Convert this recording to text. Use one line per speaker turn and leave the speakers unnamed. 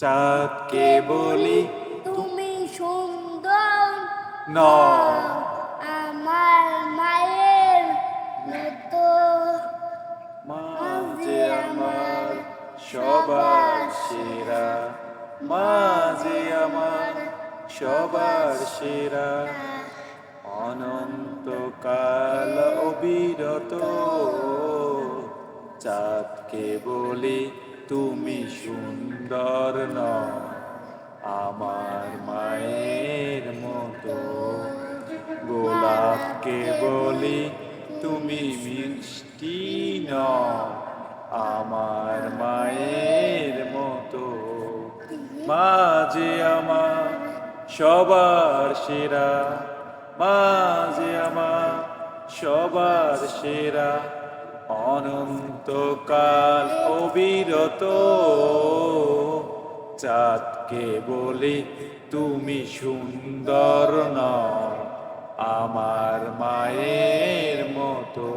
চাঁদকে বলি
তুমি সুন্দর
নও,
আমার মায়ের মতো।
মা যে আমার সবার সেরা, মা যে আমার সবার সেরা, অনন্তকাল অবিরত। চাঁদকে বলি তুমি সুন্দর নও, আমার মায়ের মতো। গোলাপকে বলি তুমি মিষ্টি নও, আমার মায়ের মতো। মা যে আমার সবার সেরা, মা যে আমার সবার সেরা, অনন্তকাল অবিরত। চাঁদকে বলি তুমি সুন্দর নও, আমার মায়ের মতো।